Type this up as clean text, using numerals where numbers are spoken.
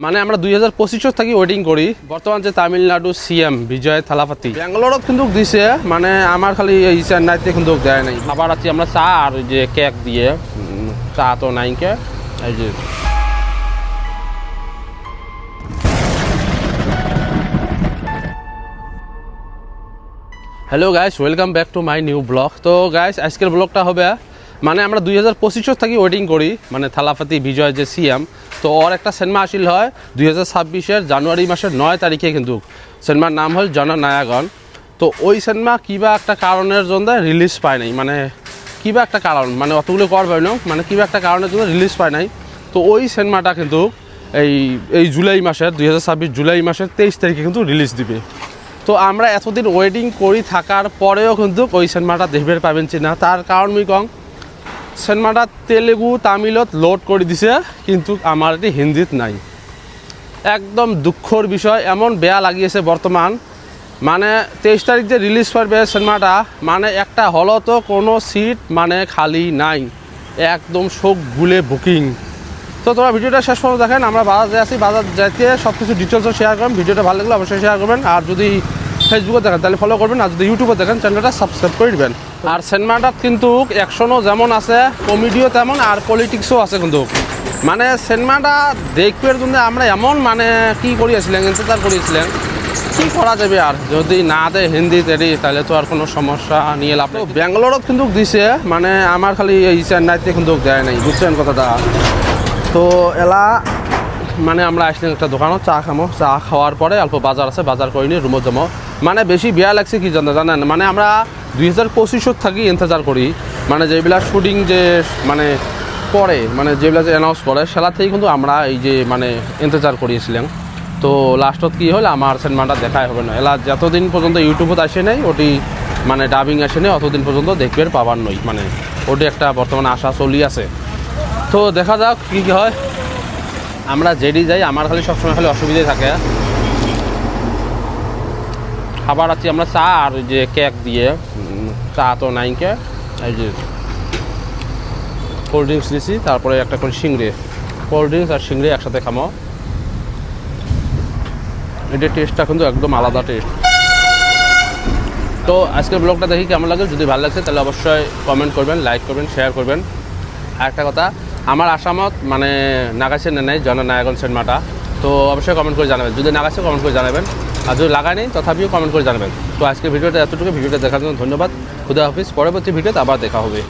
মানে আমরা 2025 থাকি ওয়েটিং করি বর্তমান যে তামিলনাড়ু সিএম বিজয় থালাপাতি ব্যাঙ্গালোরত কিন্তু দিছে মানে আমার খালি এই চেন্নাইতে কিন্তু দেয় নাই আবার আছি আমরা চা আর যে কেক দিয়ে চা তো নাই কে এই যে hello guys welcome back to my new blog. তো গাইস আজকের ব্লগটা হবে মানে আমরা 2025 থাকি ওয়েটিং করি মানে থালাপাতি বিজয় যে সিএম তো ওর একটা সিনেমা আসিল হয় 2026 জানুয়ারি মাসের 9 তারিখে কিন্তু সিনেমার নাম হল জননায়কন। তো ওই সিনেমা কিবা একটা কারণের জন্য রিলিজ পায় নাই মানে কিবা একটা কারণ মানে অতগুলো করবে না মানে কিবা একটা কারণের জন্য রিলিজ পায় নাই। তো ওই সিনেমাটা কিন্তু এই জুলাই মাসের 2026 জুলাই মাসের 23 তারিখে কিন্তু রিলিজ দিবে। তো আমরা এতদিন ওয়েটিং করি থাকার পরেও কিন্তু ওই সিনেমাটা দেখবে পাবেন না, তার কারণ মুই কম সিনেমাটা তেলেগু তামিলত লোড করে দিছে কিন্তু আমার এটি হিন্দিত নাই। একদম দুঃখর বিষয়, এমন বেয়া লাগিয়েছে বর্তমান মানে 23 তারিখ যে রিলিজ করবে সিনেমাটা মানে একটা হলও তো কোনো সিট মানে খালি নাই, একদম শোক গুলে বুকিং। তো তোমরা ভিডিওটা শেষ পর্যন্ত দেখেন, আমরা বাজার আছি, বাজার যাইতে সব কিছু ডিটেলসও শেয়ার করবেন। ভিডিওটা ভালো লাগলে অবশ্যই শেয়ার করবেন, আর যদি ফেসবুকে দেখেন তাহলে ফলো করবেন, আর যদি ইউটিউবে দেখেন চ্যানেলটা সাবস্ক্রাইব করে দেবেন। আর সিনেমাটা কিন্তু অ্যাকশনও যেমন আছে, কমেডিও তেমন, আর পলিটিক্সও আছে কিন্তু মানে সিনেমাটা দেখবার জন্য আমরা এমন মানে কি করিয়েছিলেন ইন্তজার করিয়েছিলেন, কী করা যাবে আর যদি না দেয় হিন্দি তেরি তাহলে তো আর কোনো সমস্যা নিয়ে লাভ নেই। ব্যাঙ্গালোরত কিন্তু দিছে মানে আমার খালি এই চেন্নাইতে কিন্তু দেয় নাই, বুঝছেন কথাটা। তো এলা মানে আমরা আসলে একটা দোকানও চা খামো, চা খাওয়ার পরে অল্প বাজার আছে, বাজার করে নিয়ে রুমও জমো। মানে বেশি বিয়া লাগছে কি জানেন মানে আমরা 2025 থাকি ইন্তজার করি মানে যেগুলা শুটিং যে মানে করে মানে যেগুলা যে অ্যানাউন্স করে সেলা থেকেই কিন্তু আমরা এই যে মানে ইন্তজার করিয়েছিলাম। তো লাস্টত কী হল আমার সিনেমাটা দেখাই হবে না, এলা যতদিন পর্যন্ত ইউটিউবত আসে নাই ওটি মানে ডাবিং আসে নাই অতদিন পর্যন্ত দেখবে পাবার নই, মানে ওটি একটা বর্তমানে আশা চলি আছে। তো দেখা যাক কী কী হয়, আমরা যেডি যাই আমার খালি সবসময় খালি অসুবিধাই থাকে। খাবার আছি আমরা চা আর যে কেক দিয়ে চা তো নাই কে এই যে কোল্ড ড্রিঙ্কস দিছি, তারপরে একটা করে সিংড়ে, কোল্ড ড্রিঙ্কস আর সিংড়ে একসাথে খামো। এটার টেস্টটা কিন্তু একদম আলাদা টেস্ট। তো আজকের ব্লগটা দেখি কেমন লাগে, যদি ভালো লাগছে তাহলে অবশ্যই কমেন্ট করবেন, লাইক করবেন, শেয়ার করবেন। আর একটা কথা, আমার আসামত মানে নাগাইছে না নাই জননায়কন সিনেমাটা, তো অবশ্যই কমেন্ট করে জানাবেন, যদি নাগাইছে কমেন্ট করে জানাবেন, আর যদি লাগাই নেই তথাপিও কমেন্ট করে জানাবেন। তো আজকে ভিডিওটা এতটুকু, ভিডিওটা দেখার জন্য ধন্যবাদ। খুদা হাফিজ, পরবর্তী ভিডিওতে আবার দেখা হবে।